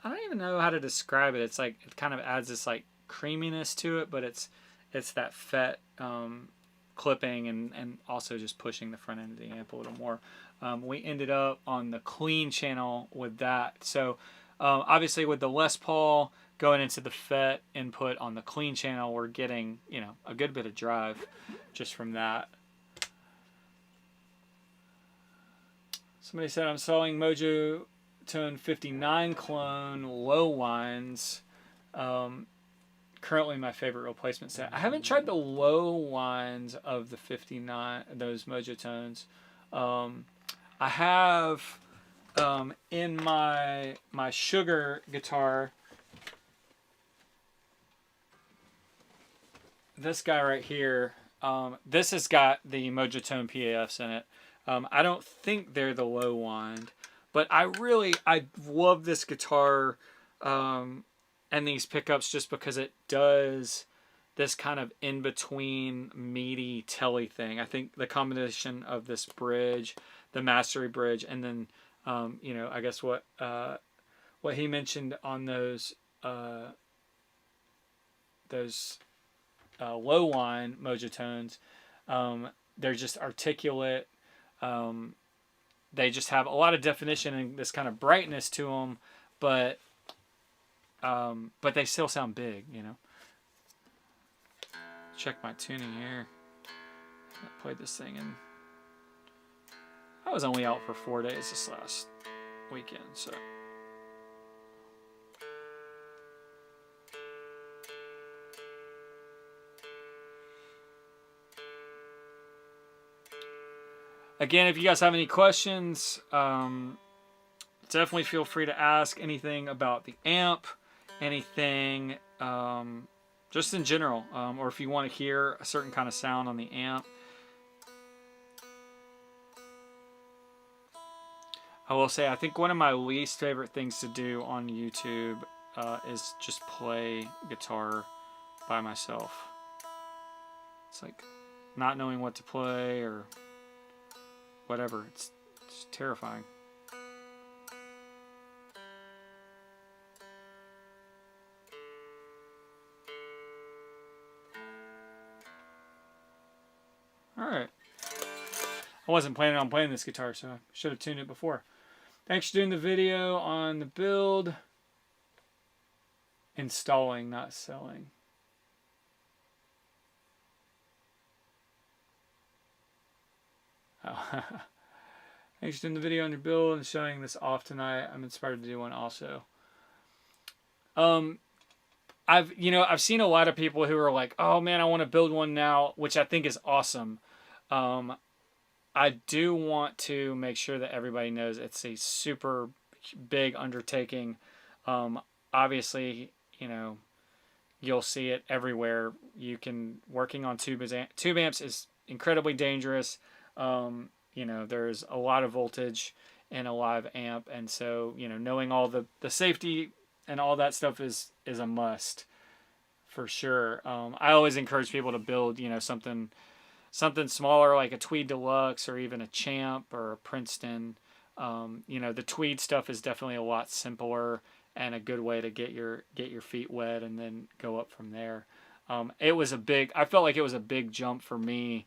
don't even know how to describe it. It's like, it kind of adds this like creaminess to it, but it's that FET clipping and also just pushing the front end of the amp a little more. We ended up on the clean channel with that. So obviously with the Les Paul going into the FET input on the clean channel, we're getting, you know, a good bit of drive just from that. Somebody said I'm selling Mojotone 59 clone low winds. Currently my favorite replacement set. I haven't tried the low winds of the 59, those Mojotones. I have in my Sugar guitar, this guy right here. This has got the Mojotone PAFs in it. I don't think they're the low wind, but I love this guitar and these pickups just because it does this kind of in-between meaty Tele thing. I think the combination of this bridge, the mastery bridge, and then you know, I guess what he mentioned on those low wind Mojotones, they're just articulate. They just have a lot of definition and this kind of brightness to them, but they still sound big, you know. Check my tuning here. I played this thing and I was only out for 4 days this last weekend, so. Again, if you guys have any questions, definitely feel free to ask anything about the amp, anything just in general, or if you want to hear a certain kind of sound on the amp. I will say, I think one of my least favorite things to do on YouTube is just play guitar by myself. It's like not knowing what to play or whatever. It's terrifying. Alright. I wasn't planning on playing this guitar, so I should have tuned it before. Thanks for doing the video on the build. Installing, not selling. Oh. Thanks for doing the video on your build and showing this off tonight. I'm inspired to do one also. I've seen a lot of people who are like, oh man, I want to build one now, which I think is awesome. I do want to make sure that everybody knows it's a super big undertaking. Obviously, you know, you'll see it everywhere. Working on tube amps is incredibly dangerous. You know, there's a lot of voltage in a live amp, and so, you know, knowing all the safety and all that stuff is a must for sure. I always encourage people to build, you know, something smaller like a Tweed Deluxe or even a Champ or a Princeton. You know, the Tweed stuff is definitely a lot simpler and a good way to get your feet wet and then go up from there. I felt like it was a big jump for me.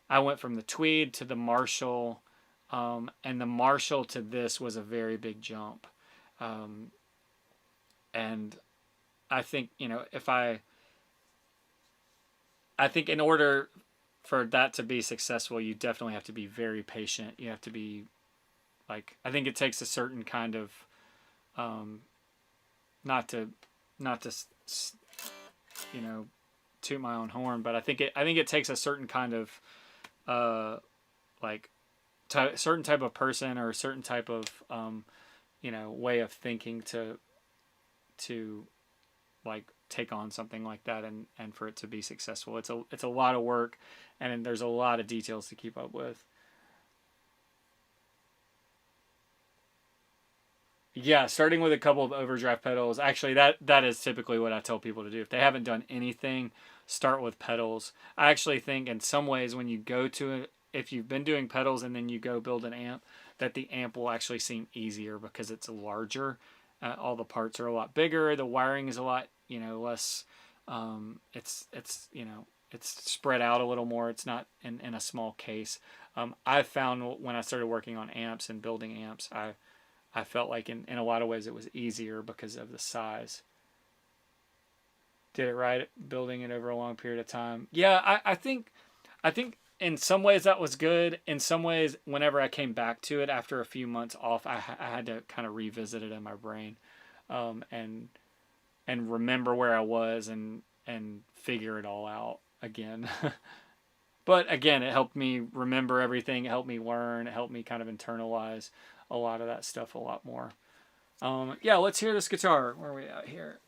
I went from the Tweed to the Marshall, and the Marshall to this was a very big jump. And I think, you know, I think in order for that to be successful, you definitely have to be very patient. You have to be, like, I think it takes a certain kind of, not to, you know, toot my own horn, but I think it takes a certain kind of, certain type of person or a certain type of, you know, way of thinking to like take on something like that and for it to be successful. It's a lot of work, and there's a lot of details to keep up with. Yeah, starting with a couple of overdrive pedals. Actually, that is typically what I tell people to do. If they haven't done anything, start with pedals. I actually think in some ways when you go to it, if you've been doing pedals and then you go build an amp, that the amp will actually seem easier because it's larger. All the parts are a lot bigger. The wiring is a lot, less. It's spread out a little more. It's not in a small case. I've found when I started working on amps and building amps, I felt like in a lot of ways it was easier because of the size. Did it right building it over a long period of time. Yeah, I think in some ways that was good. In some ways, whenever I came back to it after a few months off, I had to kind of revisit it in my brain, and remember where I was and figure it all out again. But again, it helped me remember everything. It helped me learn. It helped me kind of internalize a lot of that stuff a lot more. Yeah, let's hear this guitar. Where are we at here?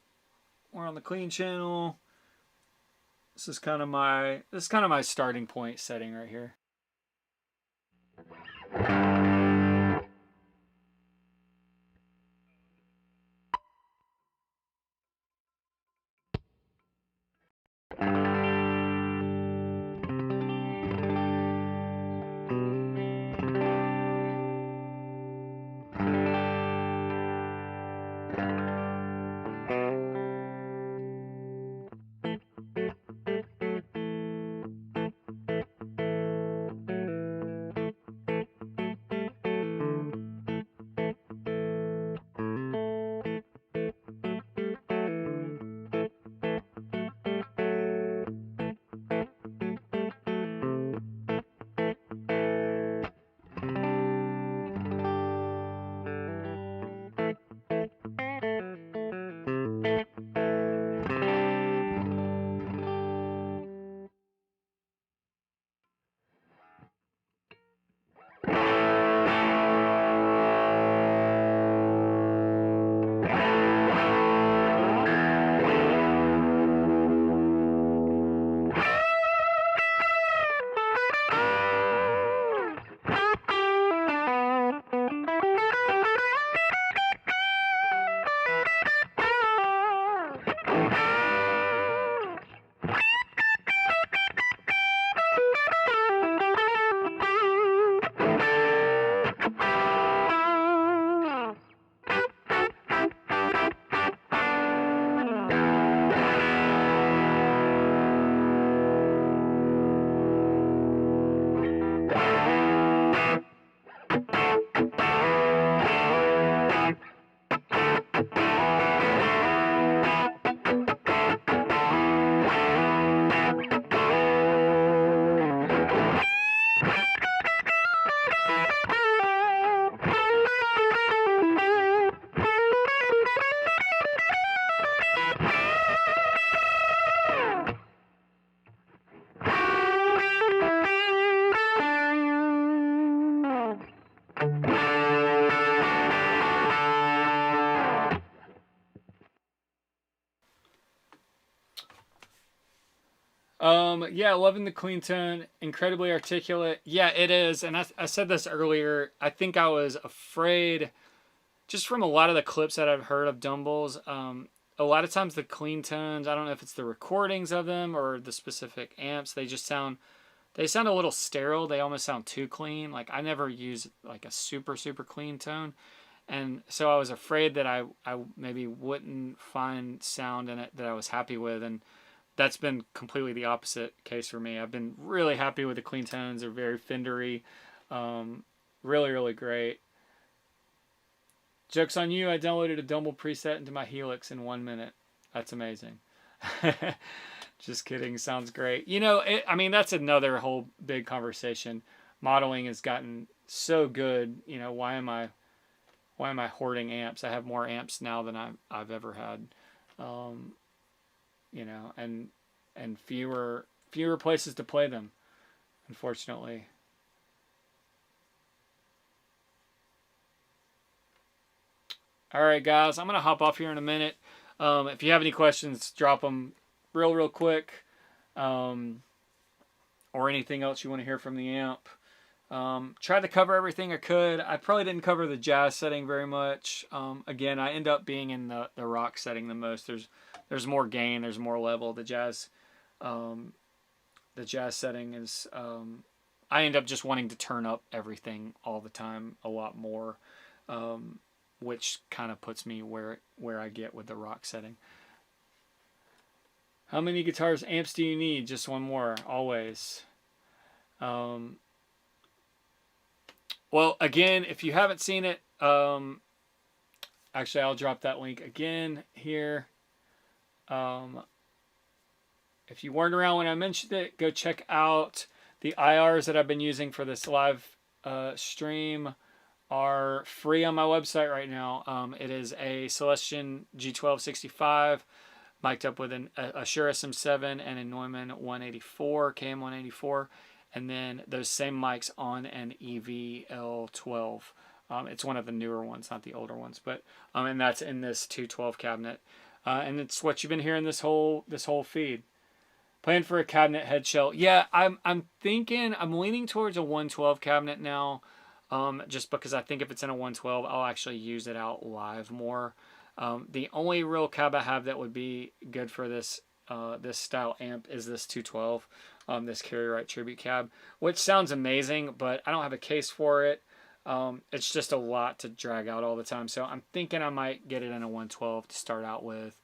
We're on the clean channel. This is kind of my starting point setting right here. Yeah, loving the clean tone, incredibly articulate. Yeah, it is. And I said this earlier. I think I was afraid, just from a lot of the clips that I've heard of Dumbles, a lot of times the clean tones, I don't know if it's the recordings of them or the specific amps, they sound a little sterile. They almost sound too clean. Like I never use like a super, super clean tone. And so I was afraid that I maybe wouldn't find sound in it that I was happy with. And that's been completely the opposite case for me. I've been really happy with the clean tones. They're very Fendery. Really, really great. Joke's on you, I downloaded a Dumble preset into my Helix in 1 minute. That's amazing. Just kidding, sounds great. I mean, that's another whole big conversation. Modeling has gotten so good. Why am I hoarding amps? I have more amps now than I've ever had. And fewer places to play them, unfortunately. All right, guys, I'm going to hop off here in a minute. If you have any questions, drop them real quick, or anything else you want to hear from the amp. Tried to cover everything I could. I probably didn't cover the jazz setting very much. Again, I end up being in the rock setting the most. There's more gain, there's more level. The jazz setting is, I end up just wanting to turn up everything all the time a lot more, which kind of puts me where I get with the rock setting. How many guitars amps do you need? Just one more, always. Well, again, if you haven't seen it, actually, I'll drop that link again here. If you weren't around when I mentioned it, go check out the IRs that I've been using for this live stream. Are free on my website right now. It is a Celestion G12-65 mic'd up with a Shure SM7 and a Neumann 184, KM184, and then those same mics on an EVL-12. It's one of the newer ones, not the older ones, but and that's in this 212 cabinet, and it's what you've been hearing this whole feed. Plan for a cabinet head shell. Yeah, I'm leaning towards a 112 cabinet now. Just because I think if it's in a 112, I'll actually use it out live more. The only real cab I have that would be good for this this style amp is this 212, this Carry Right Tribute cab, which sounds amazing, but I don't have a case for it. It's just a lot to drag out all the time, so I'm thinking I might get it in a 112 to start out with.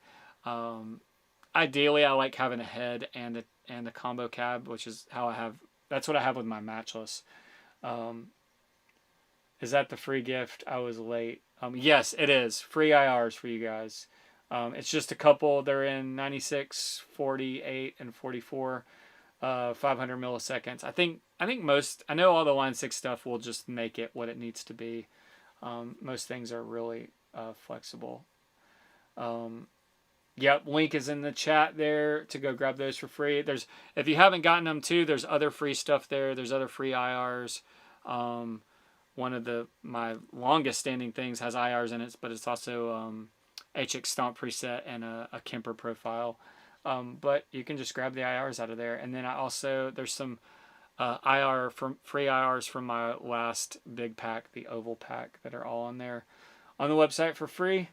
Ideally, I like having a head and a combo cab, which is how that's what I have with my matchless. Is that the free gift? I was late. Yes, it is. Free IRs for you guys. It's just a couple. They're in 96, 48, and 44, 500 milliseconds. I think most, I know all the Line 6 stuff will just make it what it needs to be. Most things are really flexible. Yep, link is in the chat there to go grab those for free. If you haven't gotten them too, there's other free stuff there. There's other free IRs. One of my longest standing things has IRs in it, but it's also HX Stomp preset and a Kemper profile. But you can just grab the IRs out of there. And then there's some free IRs from my last big pack, the Oval pack, that are all on there on the website for free.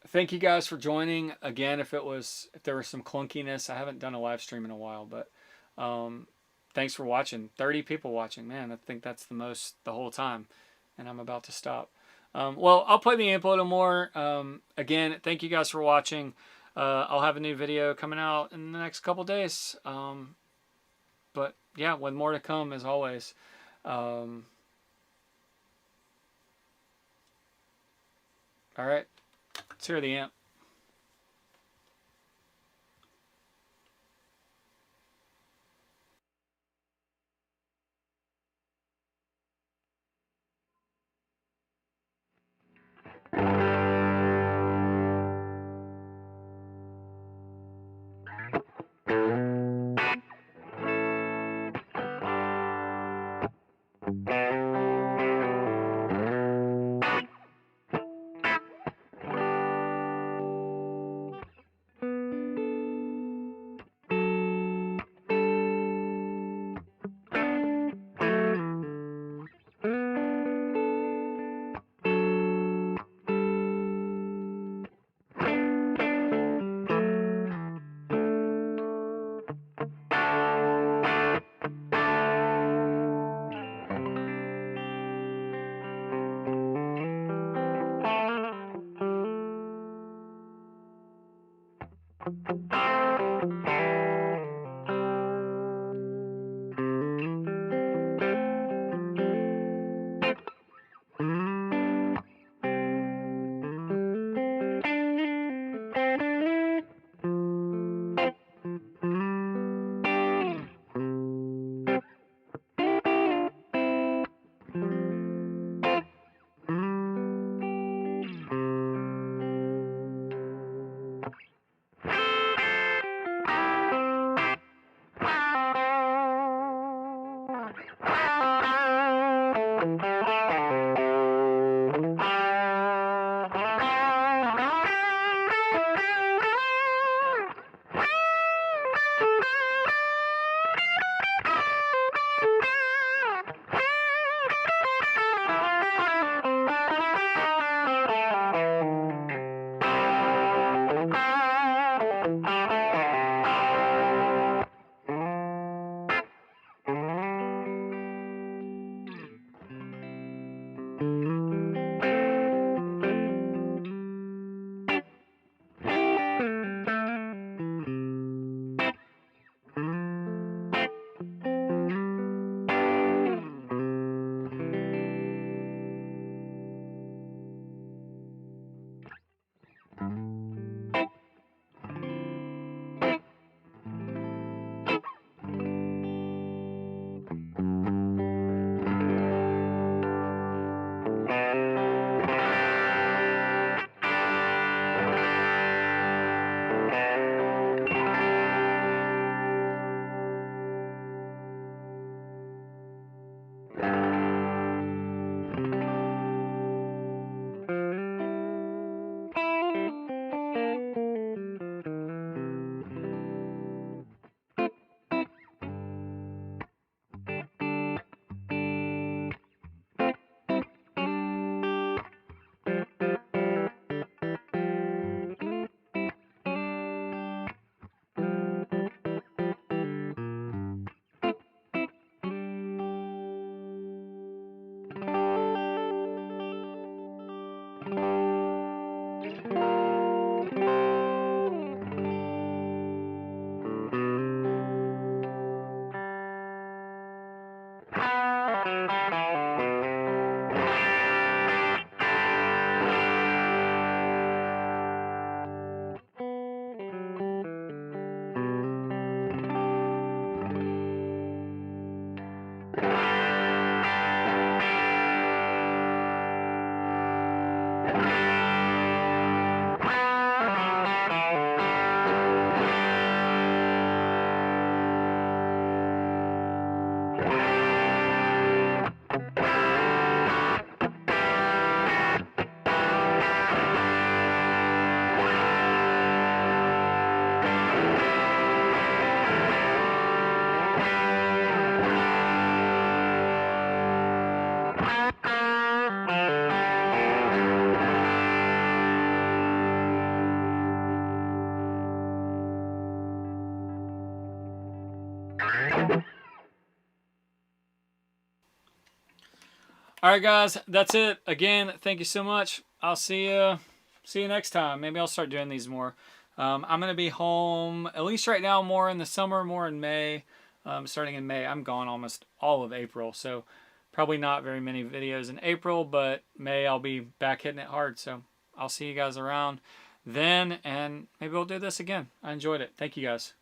Thank you guys for joining. Again, if there was some clunkiness, I haven't done a live stream in a while, but thanks for watching. 30 people watching. Man, I think that's the most the whole time, and I'm about to stop. Well, I'll play the amp a little more. Again, thank you guys for watching. I'll have a new video coming out in the next couple days. But yeah, with more to come as always. All right, let's hear the amp. All right, guys, that's it. Again, thank you so much. I'll see you next time. Maybe I'll start doing these more. I'm gonna be home at least right now, more in the summer, more in May. Starting in May, I'm gone almost all of April, so probably not very many videos in April, but May I'll be back hitting it hard. So I'll see you guys around then, and maybe we'll do this again. I enjoyed it. Thank you, guys.